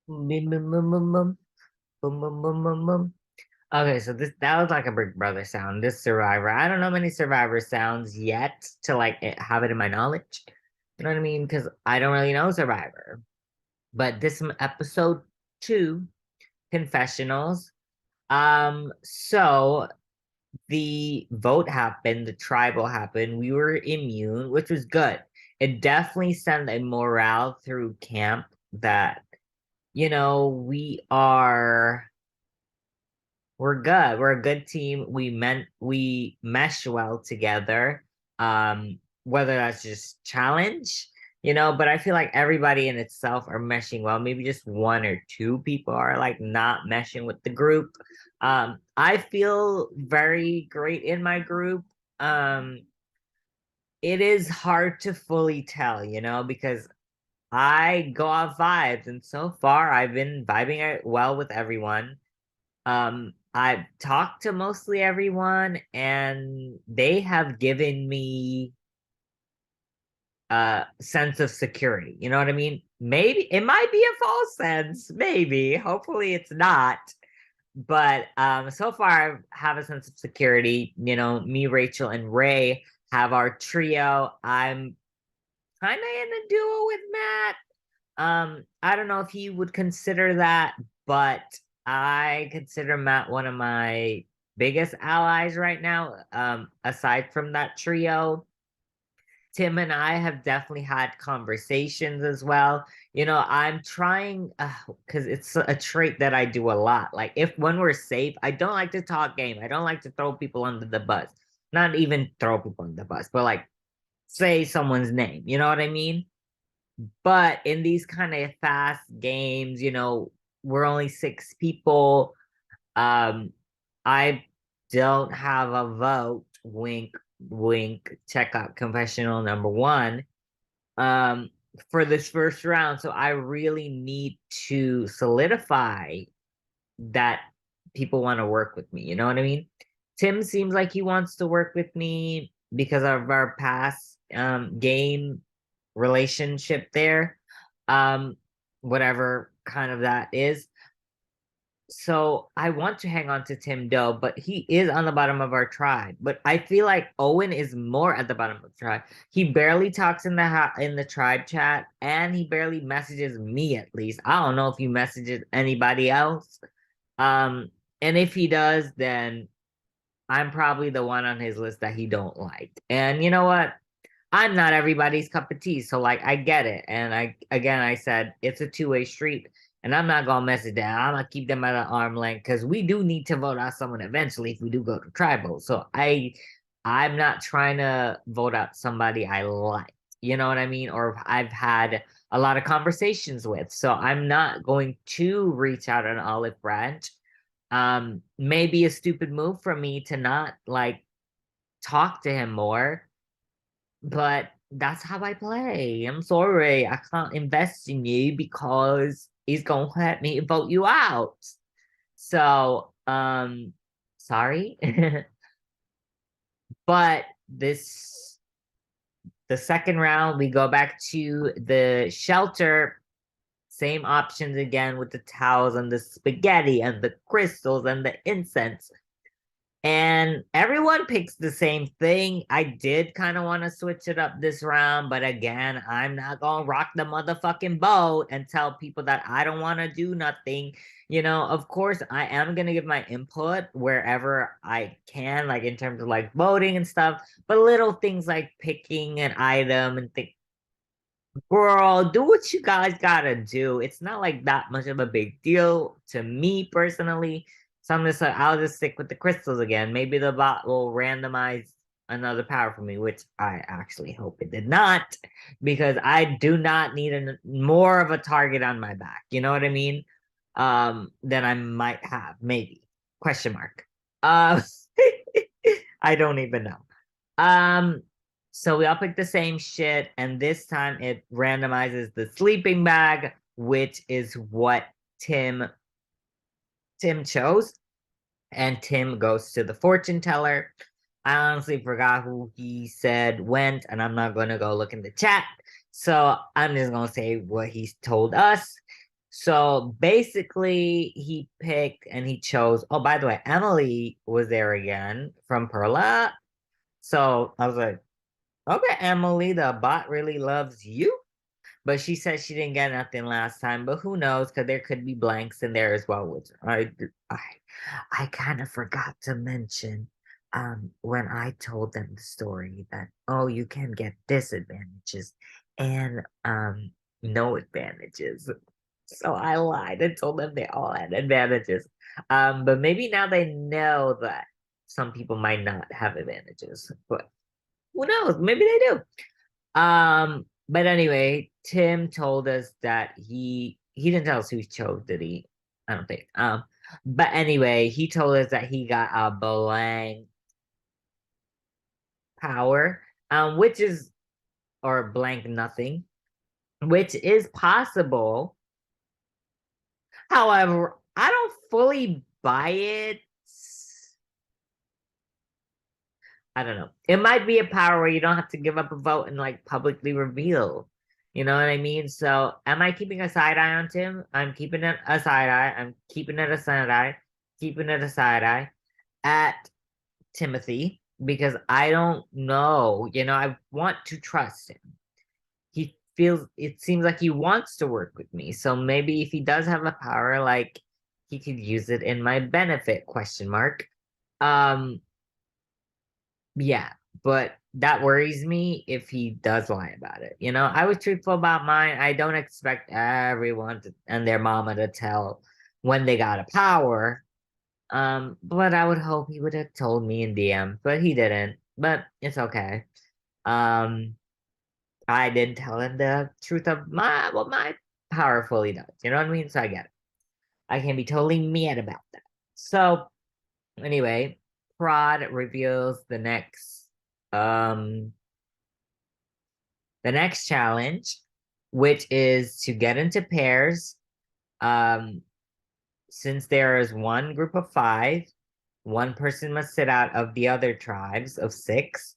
Bum, bum, bum, bum, bum. Bum, bum, bum, bum, bum. Okay, so that was like a Big Brother sound. This Survivor, I don't know many Survivor sounds yet to like have it in my knowledge. You know what I mean? Because I don't really know Survivor. But this episode 2, confessionals. So the vote happened, the tribal happened. We were immune, which was good. It definitely sent a morale through camp that we're good. We're a good team. We mesh well together. Whether that's just challenge, but I feel like everybody in itself are meshing well. Maybe just one or two people are like not meshing with the group. I feel very great in my group. Um, it is hard to fully tell, because I go off vibes, and so far I've been vibing well with everyone. I've talked to mostly everyone, and they have given me a sense of security. You know what I mean? Maybe it might be a false sense, maybe. Hopefully it's not. But so far I have a sense of security. Me, Rachel, and Ray have our trio. I'm kind of in a duo with Matt. I don't know if he would consider that, but I consider Matt one of my biggest allies right now. Aside from that trio, Tim and I have definitely had conversations as well. I'm trying because it's a trait that I do a lot. Like if when we're safe, I don't like to talk game. I don't like to throw people under the bus. Not even throw people under the bus, but like say someone's name. You know what I mean? But in these kind of fast games, we're only 6 people. Um, I don't have a vote. Wink, wink. Check out confessional number one. Um, for this first round. So I really need to solidify that people want to work with me. You know what I mean? Tim seems like he wants to work with me because of our past game relationship there. Um, whatever kind of that is. So I want to hang on to Tim Doe, but he is on the bottom of our tribe. But I feel like Owen is more at the bottom of the tribe. He barely talks in the tribe chat, and he barely messages me at least. I don't know if he messages anybody else. Um, and if he does, then I'm probably the one on his list that he don't like. And you know what? I'm not everybody's cup of tea, so like I get it. And I said it's a two-way street, and I'm not gonna mess it down. I'm gonna keep them at an arm length because we do need to vote out someone eventually if we do go to tribal. So I'm not trying to vote out somebody I like. You know what I mean? Or I've had a lot of conversations with. So I'm not going to reach out an olive branch. Maybe a stupid move for me to not like talk to him more, but that's how I play. I'm sorry, I can't invest in you because he's gonna let me vote you out. So, sorry. But the second round, we go back to the shelter. Same options again with the towels and the spaghetti and the crystals and the incense. And everyone picks the same thing. I did kind of want to switch it up this round, but again, I'm not gonna rock the motherfucking boat and tell people that I don't want to do nothing. Of course, I am gonna give my input wherever I can, like in terms of like voting and stuff, but little things like picking an item and think, girl, do what you guys gotta do. It's not like that much of a big deal to me personally. So I'll just stick with the crystals again. Maybe the bot will randomize another power for me, which I actually hope it did not, because I do not need more of a target on my back. You know what I mean? Than I might have, maybe. Question mark. Uh, I don't even know. Um, so we all pick the same shit, and this time it randomizes the sleeping bag, which is what Tim Tim chose, and Tim goes to the fortune teller. I honestly forgot who he said went, and I'm not gonna go look in the chat. So I'm just gonna say what he's told us. So basically, he picked and he chose. Oh, by the way, Emily was there again from Perla. So I was like, okay, Emily, the bot really loves you. But she said she didn't get nothing last time. But who knows? Because there could be blanks in there as well, which I, I kind of forgot to mention when I told them the story that, oh, you can get disadvantages and no advantages. So I lied and told them they all had advantages. But maybe now they know that some people might not have advantages. But who knows? Maybe they do. But anyway, Tim told us that he didn't tell us who he chose, did he? I don't think. But anyway, he told us that he got a blank power, which is or blank nothing, which is possible. However, I don't fully buy it. I don't know. It might be a power where you don't have to give up a vote and like publicly reveal. You know what I mean? So am I keeping a side eye on Tim? I'm keeping it a side eye. I'm keeping it a side eye, keeping it a side eye at Timothy because I don't know. I want to trust him. It seems like he wants to work with me. So maybe if he does have a power, like he could use it in my benefit, question mark. Um, Yeah, but that worries me if he does lie about it. I was truthful about mine. I don't expect everyone and their mama to tell when they got a power. But I would hope he would have told me in DM, but he didn't. But it's okay. Um, I did tell him the truth of my power fully does. You know what I mean? So I get it. I can be totally mad about that. So anyway, Prod reveals um the next challenge, which is to get into pairs. Um, since there is one group of five, one person must sit out of the other tribes of six,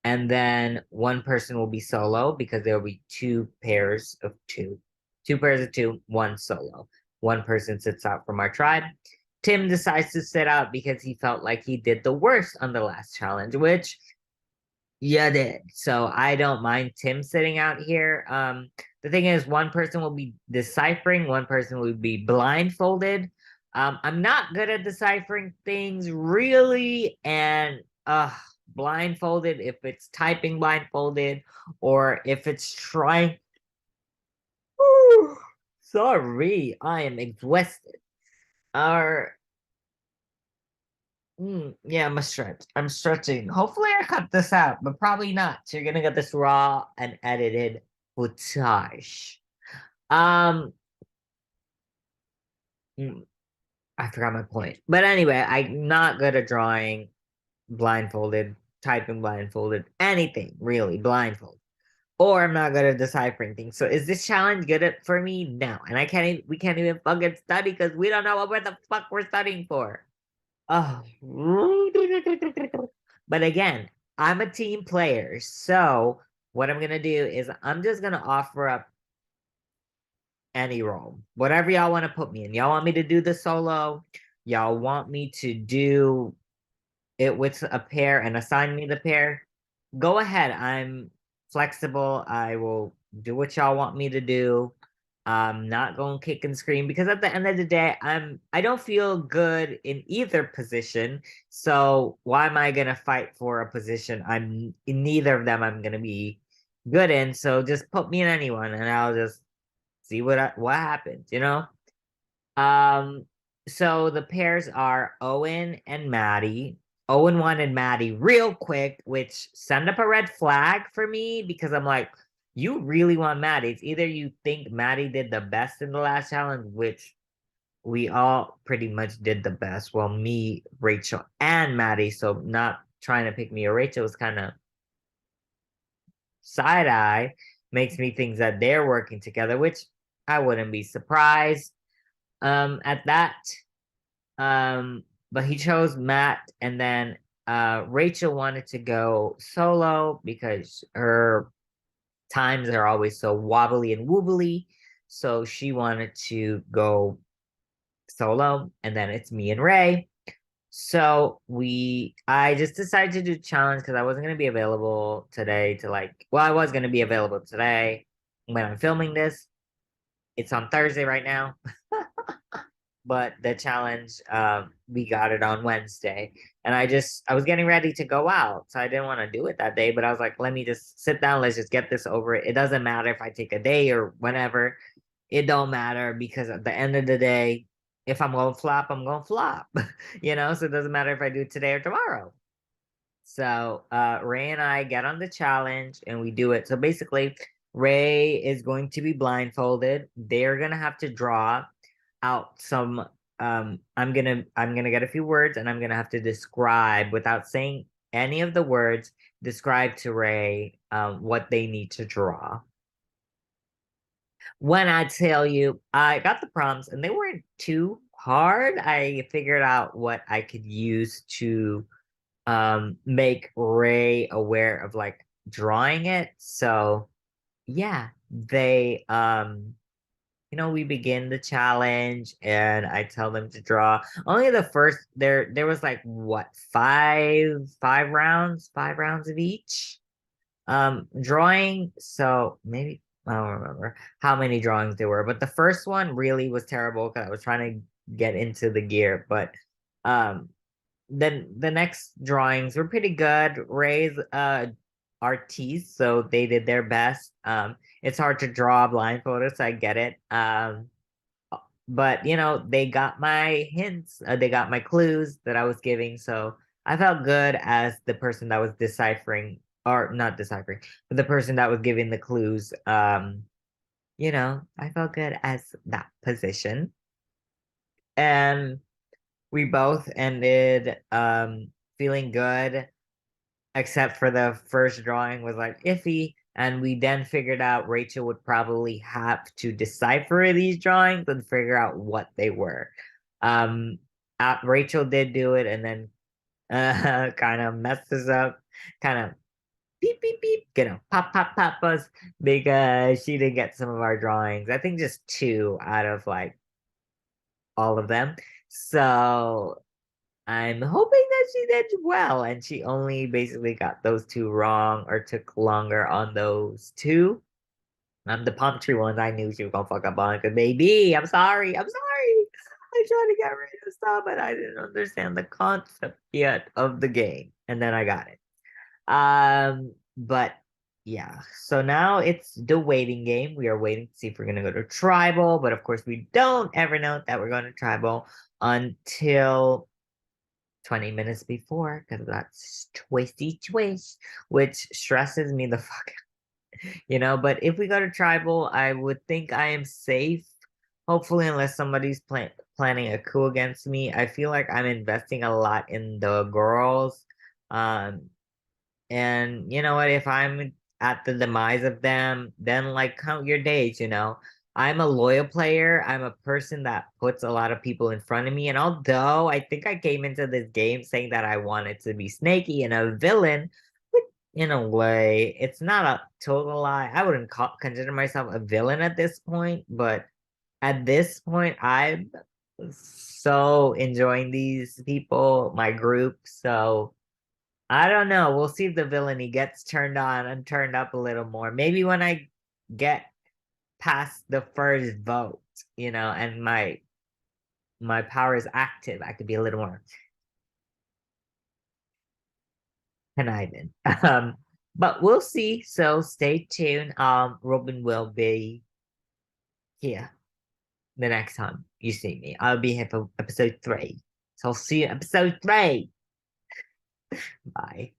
and then one person will be solo because there will be two pairs of two, one solo. One person sits out from our tribe. Tim decides to sit out because he felt like he did the worst on the last challenge, which yeah, did. So I don't mind Tim sitting out here. The thing is, one person will be deciphering, one person will be blindfolded. I'm not good at deciphering things really, and blindfolded, if it's typing blindfolded or if it's trying. Sorry, I am exhausted. Or yeah, I'm a stretch. I'm stretching. Hopefully, I cut this out, but probably not. So you're gonna get this raw and edited footage. Um, mm, I forgot my point. But anyway, I'm not good at drawing blindfolded, typing blindfolded, anything really blindfolded. Or I'm not good at deciphering things. So is this challenge good for me? No. And we can't even fucking study because we don't know what the fuck we're studying for. Oh, but again, I'm a team player. So what I'm gonna do is I'm just gonna offer up any role, whatever y'all want to put me in. Y'all want me to do the solo? Y'all want me to do it with a pair and assign me the pair? Go ahead. I'm flexible. I will do what y'all want me to do. I'm not going to kick and scream because at the end of the day, I don't feel good in either position. So why am I gonna fight for a position I'm in neither of them I'm gonna be good in? So just put me in anyone and I'll just see what happens. Um, so the pairs are Owen and Maddie. Owen wanted Maddie real quick, which send up a red flag for me because I'm like, you really want Maddie. It's either you think Maddie did the best in the last challenge, which we all pretty much did the best. Well, me, Rachel, and Maddie. So not trying to pick me or Rachel was kind of side eye, makes me think that they're working together, which I wouldn't be surprised at that. Um, but he chose Matt, and then Rachel wanted to go solo because her times are always so wobbly and woobly. So she wanted to go solo, and then it's me and Ray. So I just decided to do challenge because I wasn't gonna be available today to like, well, I was gonna be available today when I'm filming this. It's on Thursday right now, but the challenge, we got it on Wednesday, and I was getting ready to go out, so I didn't want to do it that day. But I was like, let me just sit down, let's just get this over. It doesn't matter if I take a day or whenever. It don't matter because at the end of the day, if I'm gonna flop, I'm gonna flop. So it doesn't matter if I do it today or tomorrow. So Ray and I get on the challenge and we do it. So basically, Ray is going to be blindfolded. They're gonna have to draw out some I'm gonna get a few words and I'm gonna have to describe without saying any of the words, describe to Ray what they need to draw. When I tell you, I got the prompts and they weren't too hard. I figured out what I could use to make Ray aware of like drawing it. So yeah, they we begin the challenge and I tell them to draw. Only the first there was like what, five rounds of each drawing. So maybe I don't remember how many drawings there were, but the first one really was terrible because I was trying to get into the gear. But um then the next drawings were pretty good. Ray's artiste, so they did their best. It's hard to draw blindfolded, so I get it. But they got my hints, they got my clues that I was giving, so I felt good as the person that was deciphering, or not deciphering, but the person that was giving the clues. I felt good as that position. And we both ended feeling good, except for the first drawing was like iffy. And we then figured out Rachel would probably have to decipher these drawings and figure out what they were. Um, Rachel did do it and then kind of messed us up, kind of beep, beep, beep, pop, pop, pop us because she didn't get some of our drawings. I think just two out of like all of them. So I'm hoping that she did well, and she only basically got those two wrong or took longer on those two. The palm tree ones, I knew she was gonna fuck up on because baby, I'm sorry. I tried to get rid of stuff, but I didn't understand the concept yet of the game, and then I got it. But yeah, so now it's the waiting game. We are waiting to see if we're gonna go to tribal, but of course we don't ever know that we're going to tribal until 20 minutes before because that's twisty twist, which stresses me the fuck but if we go to tribal, I would think I am safe, hopefully, unless somebody's planning a coup against me. I feel like I'm investing a lot in the girls, um and you know what? If I'm at the demise of them, then like count your days. I'm a loyal player. I'm a person that puts a lot of people in front of me. And although I think I came into this game saying that I wanted to be snaky and a villain, but in a way, it's not a total lie. I wouldn't consider myself a villain at this point, but at this point, I'm so enjoying these people, my group. So I don't know. We'll see if the villainy gets turned on and turned up a little more. Maybe when I get past the first vote, and my power is active, I could be a little more conniving. But we'll see. So stay tuned. Robyn will be here the next time you see me. I'll be here for episode 3. So I'll see you in episode 3. Bye.